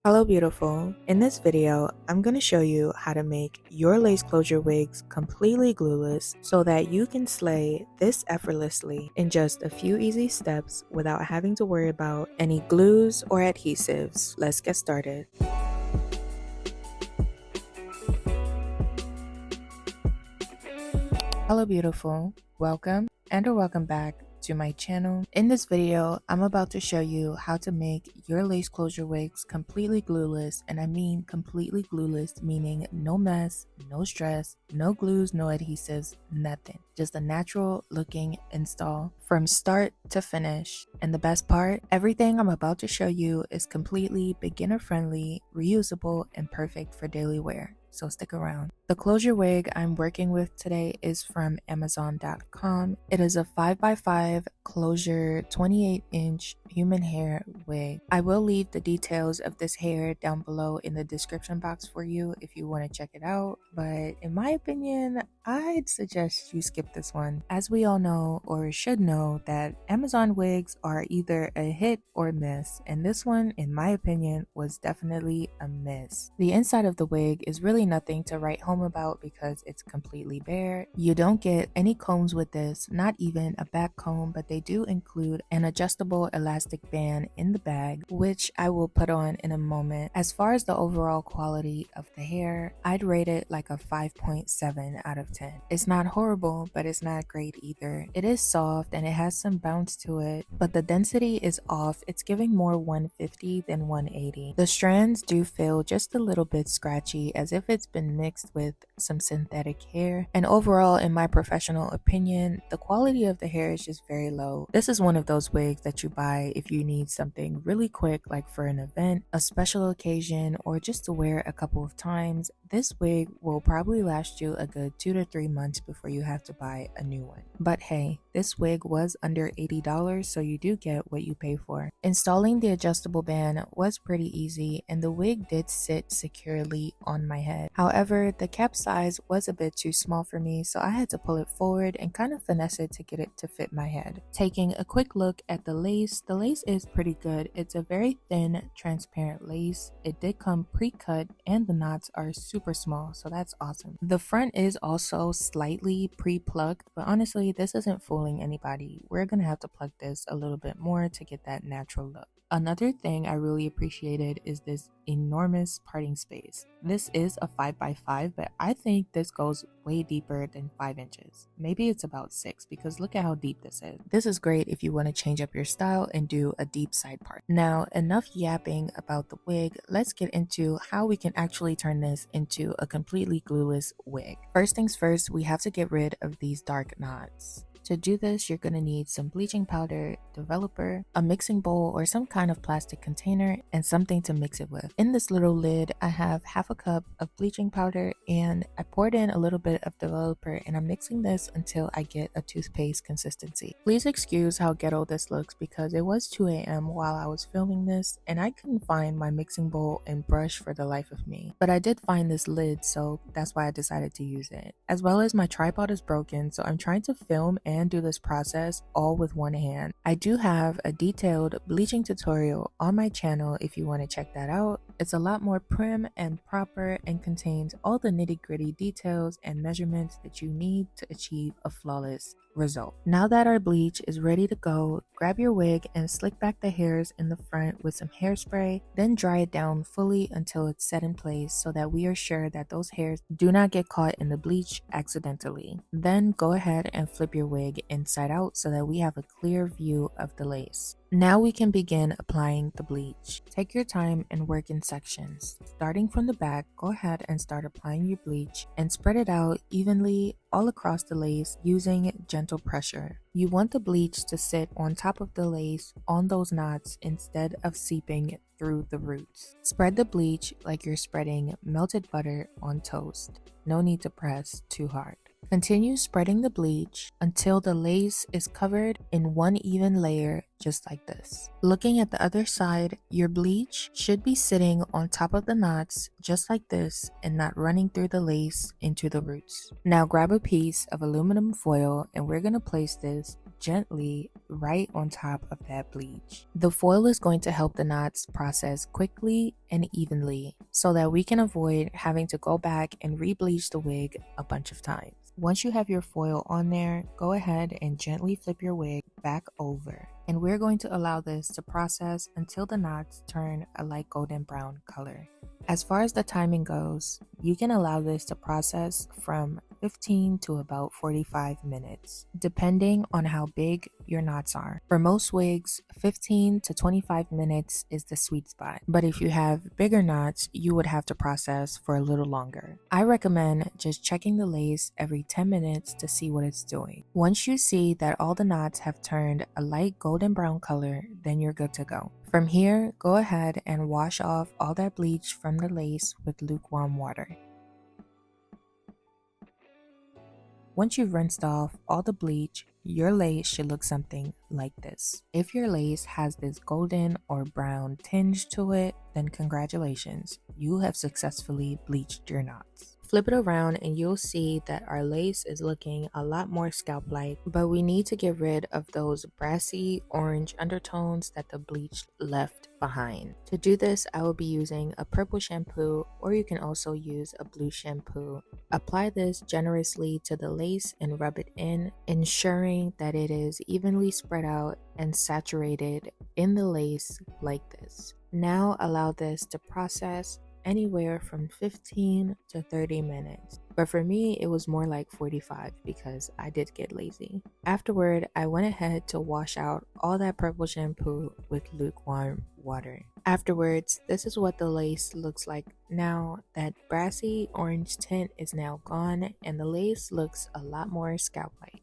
Hello beautiful. In this video, I'm going to show you how to make your lace closure wigs completely glueless so that you can slay this effortlessly in just a few easy steps without having to worry about any glues or adhesives. Let's get started. Hello beautiful. Welcome or welcome back to my channel. In this video, I'm about to show you how to make your lace closure wigs completely glueless, and I mean completely glueless, meaning no mess, no stress, no glues, no adhesives, nothing. Just a natural looking install from start to finish. And the best part, everything I'm about to show you is completely beginner friendly, reusable, and perfect for daily wear. So stick around. The closure wig I'm working with today is from Amazon.com. It is a 5x5 closure 28-inch human hair wig. I will leave the details of this hair down below in the description box for you if you want to check it out, but in my opinion, I'd suggest you skip this one. As we all know, or should know, that Amazon wigs are either a hit or miss, and this one, in my opinion, was definitely a miss. The inside of the wig is really nothing to write home about because it's completely bare. You don't get any combs with this, not even a back comb, but they do include an adjustable elastic band in the bag, which I will put on in a moment. As far as the overall quality of the hair, I'd rate it like a 5.7 out of 10. It's not horrible, but it's not great either. It is soft and it has some bounce to it, but the density is off. It's giving more 150 than 180. The strands do feel just a little bit scratchy, as if it's been mixed with some synthetic hair. And overall, in my professional opinion, the quality of the hair is just very low. This is one of those wigs that you buy if you need something really quick, like for an event, a special occasion, or just to wear a couple of times. This wig will probably last you a good 2 to 3 months before you have to buy a new one. But hey, this wig was under $80, so you do get what you pay for. Installing the adjustable band was pretty easy, and the wig did sit securely on my head. However, the cap size was a bit too small for me, so I had to pull it forward and kind of finesse it to get it to fit my head. Taking a quick look at the lace is pretty good. It's a very thin, transparent lace. It did come pre-cut and the knots are super small, so that's awesome. The front is also slightly pre-plucked, but honestly, this isn't fooling anybody. We're gonna have to pluck this a little bit more to get that natural look. Another thing I really appreciated is this enormous parting space. This is a 5x5, but I think this goes way deeper than 5 inches. Maybe it's about 6, because look at how deep this is. This is great if you want to change up your style and do a deep side part. Now, enough yapping about the wig. Let's get into how we can actually turn this into a completely glueless wig. First things first, we have to get rid of these dark knots. To do this, you're going to need some bleaching powder, developer, a mixing bowl or some kind of plastic container, and something to mix it with. In this little lid, I have half a cup of bleaching powder and I poured in a little bit of developer, and I'm mixing this until I get a toothpaste consistency. Please excuse how ghetto this looks because it was 2 a.m. while I was filming this and I couldn't find my mixing bowl and brush for the life of me. But I did find this lid, so that's why I decided to use it. As well as my tripod is broken, so I'm trying to film and do this process all with one hand. I do have a detailed bleaching tutorial on my channel if you want to check that out. It's a lot more prim and proper and contains all the nitty-gritty details and measurements that you need to achieve a flawless result. Now that our bleach is ready to go, grab your wig and slick back the hairs in the front with some hairspray, then dry it down fully until it's set in place so that we are sure that those hairs do not get caught in the bleach accidentally. Then go ahead and flip your wig inside out so that we have a clear view of the lace. Now we can begin applying the bleach. Take your time and work in sections. Starting from the back, go ahead and start applying your bleach and spread it out evenly all across the lace using gentle pressure. You want the bleach to sit on top of the lace on those knots instead of seeping through the roots. Spread the bleach like you're spreading melted butter on toast. No need to press too hard. Continue spreading the bleach until the lace is covered in one even layer, just like this. Looking at the other side, your bleach should be sitting on top of the knots, just like this, and not running through the lace into the roots. Now grab a piece of aluminum foil and we're going to place this gently right on top of that bleach. The foil is going to help the knots process quickly and evenly so that we can avoid having to go back and re-bleach the wig a bunch of times. Once you have your foil on there, go ahead and gently flip your wig back over. And we're going to allow this to process until the knots turn a light golden brown color. As far as the timing goes, you can allow this to process from 15 to about 45 minutes, depending on how big your knots are. For most wigs, 15 to 25 minutes is the sweet spot, but if you have bigger knots, you would have to process for a little longer. I recommend just checking the lace every 10 minutes to see what it's doing. Once you see that all the knots have turned a light golden brown color, then you're good to go. From here, go ahead and wash off all that bleach from the lace with lukewarm water. Once you've rinsed off all the bleach, your lace should look something like this. If your lace has this golden or brown tinge to it, then congratulations, you have successfully bleached your knots. Flip it around and you'll see that our lace is looking a lot more scalp-like, but we need to get rid of those brassy orange undertones that the bleach left behind. To do this, I will be using a purple shampoo, or you can also use a blue shampoo. Apply this generously to the lace and rub it in, ensuring that it is evenly spread out and saturated in the lace like this. Now allow this to process anywhere from 15 to 30 minutes, but for me it was more like 45 because I did get lazy. Afterward, I went ahead to wash out all that purple shampoo with lukewarm water. Afterwards, this is what the lace looks like now. That brassy orange tint is now gone and the lace looks a lot more scalp-like.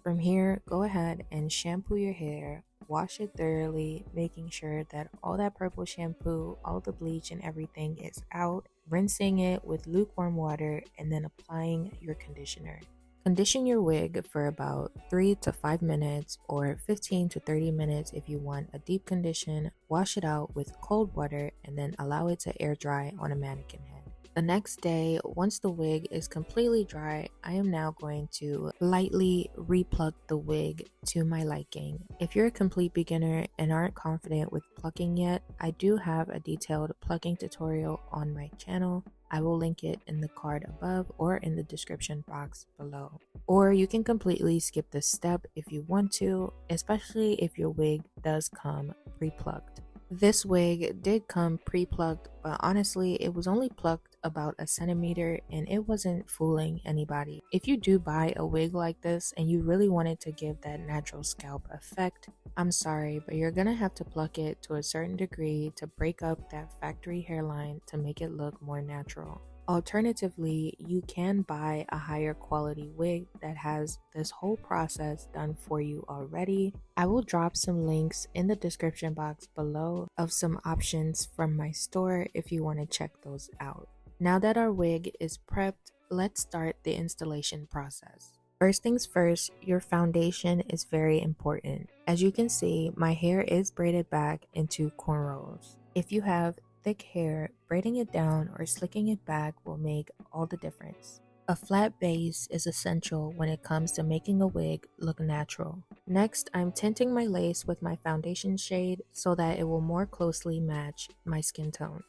From here, go ahead and shampoo your hair. Wash it thoroughly, making sure that all that purple shampoo, all the bleach and everything is out, rinsing it with lukewarm water, and then applying your conditioner. Condition your wig for about 3 to 5 minutes or 15 to 30 minutes if you want a deep condition. Wash it out with cold water and then allow it to air dry on a mannequin head. The next day, once the wig is completely dry, I am now going to lightly repluck the wig to my liking. If you're a complete beginner and aren't confident with plucking yet, I do have a detailed plucking tutorial on my channel. I will link it in the card above or in the description box below. Or you can completely skip this step if you want to, especially if your wig does come pre-plucked. This wig did come pre-plucked, but honestly it was only plucked about a centimeter and it wasn't fooling anybody. If you do buy a wig like this and you really wanted to give that natural scalp effect, I'm sorry, but you're gonna have to pluck it to a certain degree to break up that factory hairline to make it look more natural. Alternatively, you can buy a higher quality wig that has this whole process done for you already. I will drop some links in the description box below of some options from my store if you want to check those out. Now that our wig is prepped, let's start the installation process. First things first, your foundation is very important. As you can see, my hair is braided back into cornrows. If you have thick hair, braiding it down or slicking it back will make all the difference. A flat base is essential when it comes to making a wig look natural. Next, I'm tinting my lace with my foundation shade so that it will more closely match my skin tone.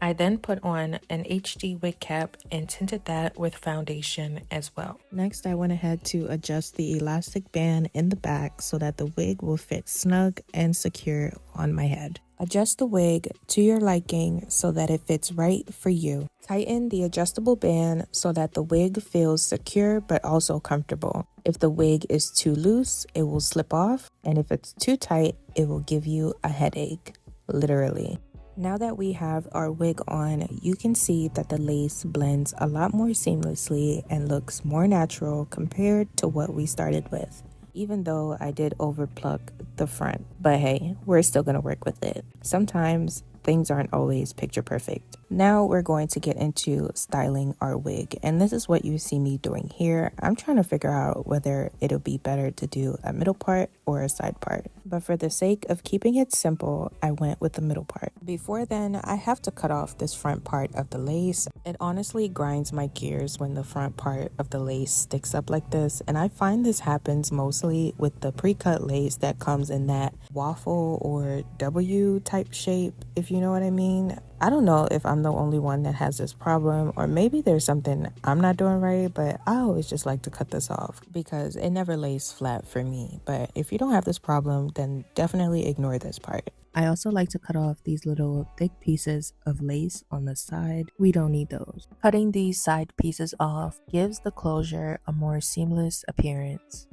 I then put on an HD wig cap and tinted that with foundation as well. Next, I went ahead to adjust the elastic band in the back so that the wig will fit snug and secure on my head. Adjust the wig to your liking so that it fits right for you. Tighten the adjustable band so that the wig feels secure but also comfortable. If the wig is too loose, it will slip off, and if it's too tight, it will give you a headache, literally. Now that we have our wig on, you can see that the lace blends a lot more seamlessly and looks more natural compared to what we started with. Even though I did overpluck the front, but hey, we're still gonna work with it. Sometimes things aren't always picture perfect. Now we're going to get into styling our wig, and this is what you see me doing here. I'm trying to figure out whether it'll be better to do a middle part or a side part. But for the sake of keeping it simple, I went with the middle part. Before then, I have to cut off this front part of the lace. It honestly grinds my gears when the front part of the lace sticks up like this, and I find this happens mostly with the pre-cut lace that comes in that waffle or W type shape, if you know what I mean. I don't know if I'm the only one that has this problem, or maybe there's something I'm not doing right, but I always just like to cut this off because it never lays flat for me. But if you don't have this problem, then definitely ignore this part. I also like to cut off these little thick pieces of lace on the side. We don't need those. Cutting these side pieces off gives the closure a more seamless appearance.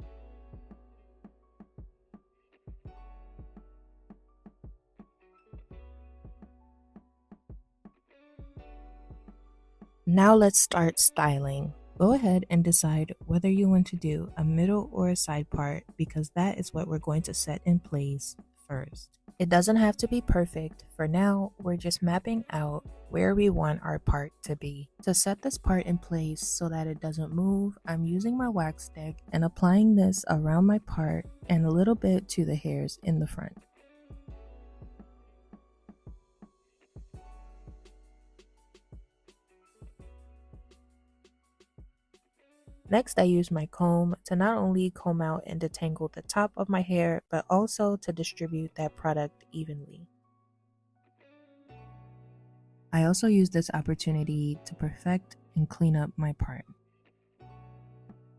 Now let's start styling. Go ahead and decide whether you want to do a middle or a side part because that is what we're going to set in place first. It doesn't have to be perfect. For now, we're just mapping out where we want our part to be. To set this part in place so that it doesn't move, I'm using my wax stick and applying this around my part and a little bit to the hairs in the front. Next, I use my comb to not only comb out and detangle the top of my hair, but also to distribute that product evenly. I also use this opportunity to perfect and clean up my part.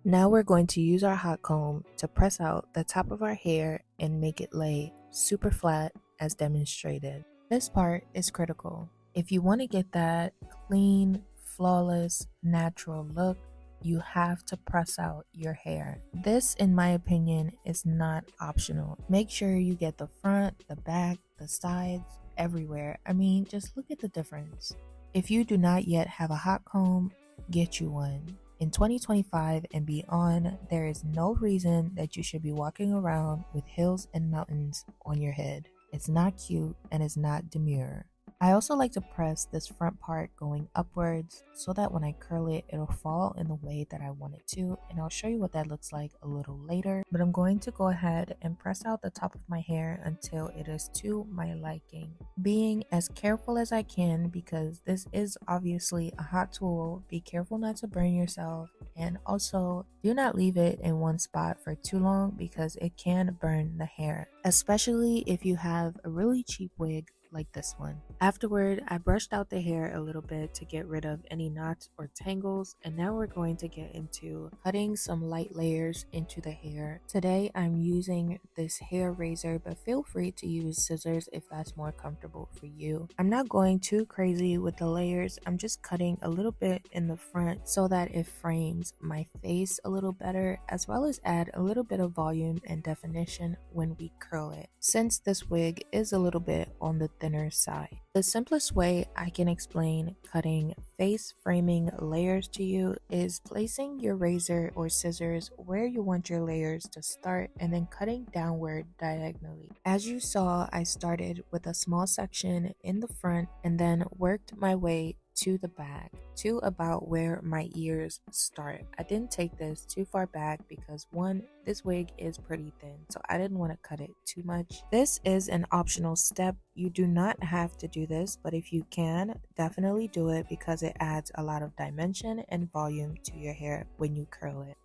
Now we're going to use our hot comb to press out the top of our hair and make it lay super flat as demonstrated. This part is critical. If you want to get that clean, flawless, natural look, you have to press out your hair. This, in my opinion, is not optional. Make sure you get the front, the back, the sides, everywhere. I mean, just look at the difference. If you do not yet have a hot comb, get you one. In 2025 and beyond, there is no reason that you should be walking around with hills and mountains on your head. It's not cute and it's not demure. I also like to press this front part going upwards so that when I curl it, it'll fall in the way that I want it to, and I'll show you what that looks like a little later. But I'm going to go ahead and press out the top of my hair until it is to my liking. Being as careful as I can because this is obviously a hot tool. Be careful not to burn yourself, and also do not leave it in one spot for too long because it can burn the hair, especially if you have a really cheap wig like this one. Afterward, I brushed out the hair a little bit to get rid of any knots or tangles, and now we're going to get into cutting some light layers into the hair. Today I'm using this hair razor, but feel free to use scissors if that's more comfortable for you. I'm not going too crazy with the layers. I'm just cutting a little bit in the front so that it frames my face a little better, as well as add a little bit of volume and definition when we curl it, since this wig is a little bit on the thinner side. The simplest way I can explain cutting face framing layers to you is placing your razor or scissors where you want your layers to start and then cutting downward diagonally. As you saw, I started with a small section in the front and then worked my way to the back to about where my ears start. I didn't take this too far back because one, this wig is pretty thin, so I didn't want to cut it too much. This is an optional step. You do not have to do this, but if you can, definitely do it because it adds a lot of dimension and volume to your hair when you curl it.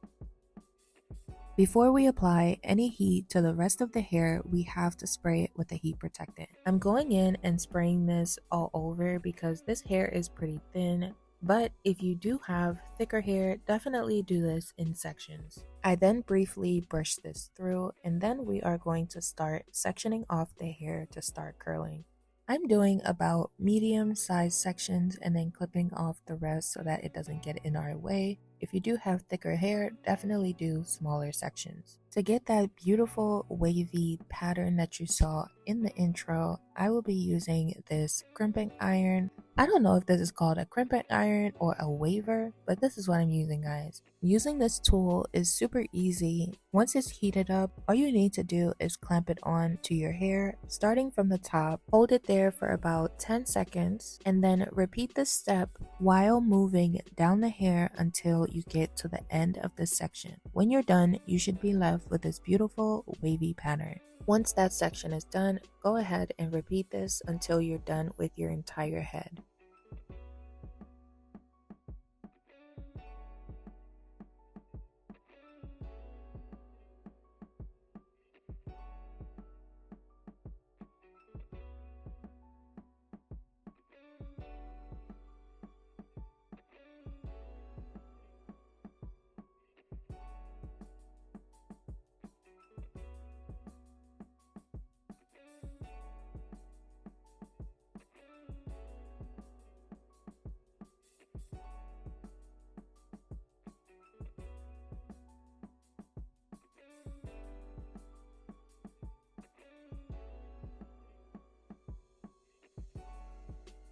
Before we apply any heat to the rest of the hair, we have to spray it with a heat protectant. I'm going in and spraying this all over because this hair is pretty thin, but if you do have thicker hair, definitely do this in sections. I then briefly brush this through, and then we are going to start sectioning off the hair to start curling. I'm doing about medium-sized sections and then clipping off the rest so that it doesn't get in our way. If you do have thicker hair, definitely do smaller sections. To get that beautiful wavy pattern that you saw in the intro, I will be using this crimping iron. I don't know if this is called a crimping iron or a waver, but this is what I'm using, guys. Using this tool is super easy. Once it's heated up, all you need to do is clamp it on to your hair, starting from the top. Hold it there for about 10 seconds, and then repeat this step while moving down the hair until you get to the end of the section. When you're done, you should be left left with this beautiful wavy pattern. Once that section is done, go ahead and repeat this until you're done with your entire head.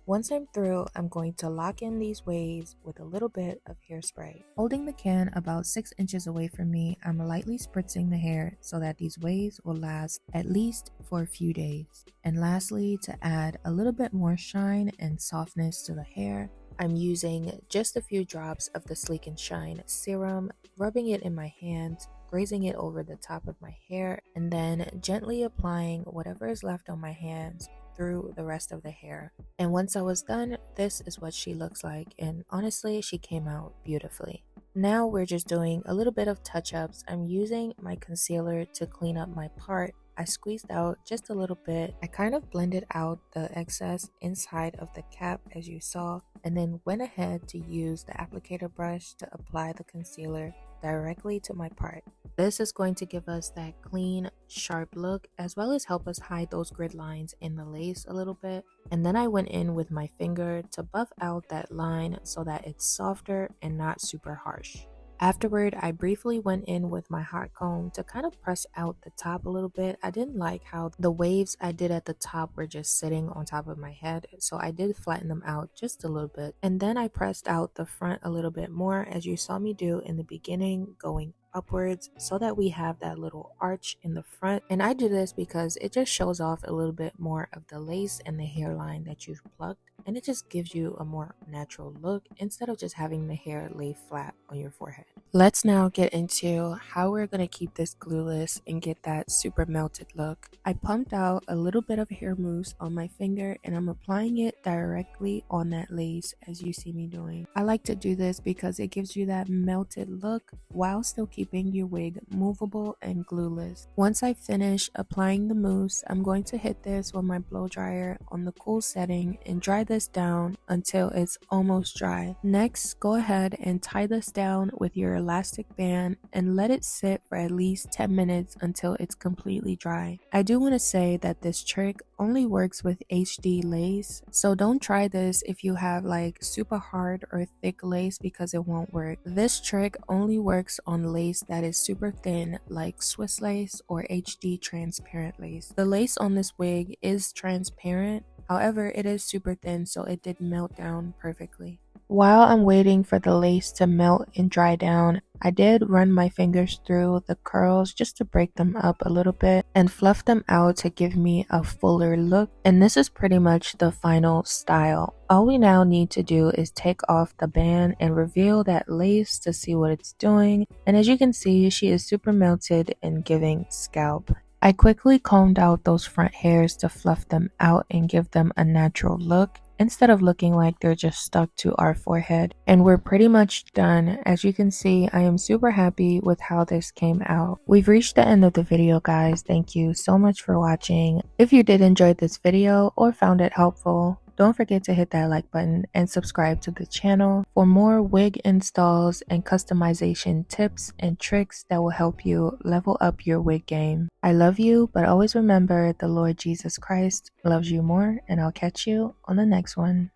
Once I'm through, I'm going to lock in these waves with a little bit of hairspray. Holding the can about 6 inches away from me, I'm lightly spritzing the hair so that these waves will last at least for a few days. And lastly, to add a little bit more shine and softness to the hair, I'm using just a few drops of the Sleek and Shine serum, rubbing it in my hands, grazing it over the top of my hair, and then gently applying whatever is left on my hands through the rest of the hair. And once I was done, this is what she looks like, and honestly, she came out beautifully. Now we're just doing a little bit of touch-ups. I'm using my concealer to clean up my part. I squeezed out just a little bit. I kind of blended out the excess inside of the cap as you saw, and then went ahead to use the applicator brush to apply the concealer directly to my part. This is going to give us that clean, sharp look, as well as help us hide those grid lines in the lace a little bit. And then I went in with my finger to buff out that line so that it's softer and not super harsh. Afterward, I briefly went in with my hot comb to kind of press out the top a little bit. I didn't like how the waves I did at the top were just sitting on top of my head, so I did flatten them out just a little bit. And then I pressed out the front a little bit more, as you saw me do in the beginning, going upwards so that we have that little arch in the front. And I do this because it just shows off a little bit more of the lace and the hairline that you've plucked, and it just gives you a more natural look instead of just having the hair lay flat on your forehead. Let's now get into how we're going to keep this glueless and get that super melted look. I pumped out a little bit of hair mousse on my finger and I'm applying it directly on that lace as you see me doing. I like to do this because it gives you that melted look while still keeping your wig movable and glueless. Once I finish applying the mousse, I'm going to hit this with my blow dryer on the cool setting and dry this down until it's almost dry. Next, go ahead and tie this down with your elastic band and let it sit for at least 10 minutes until it's completely dry. I do want to say that this trick only works with HD lace, so don't try this if you have like super hard or thick lace because it won't work. This trick only works on lace that is super thin like Swiss lace or HD transparent lace. The lace on this wig is transparent, however it is super thin, so it did melt down perfectly. While I'm waiting for the lace to melt and dry down, I did run my fingers through the curls just to break them up a little bit and fluff them out to give me a fuller look. And this is pretty much the final style. All we now need to do is take off the band and reveal that lace to see what it's doing. And as you can see, she is super melted and giving scalp. I quickly combed out those front hairs to fluff them out and give them a natural look, instead of looking like they're just stuck to our forehead. And we're pretty much done. As you can see, I am super happy with how this came out. We've reached the end of the video, guys. Thank you so much for watching. If you did enjoy this video or found it helpful, don't forget to hit that like button and subscribe to the channel for more wig installs and customization tips and tricks that will help you level up your wig game. I love you, but always remember the Lord Jesus Christ loves you more, and I'll catch you on the next one.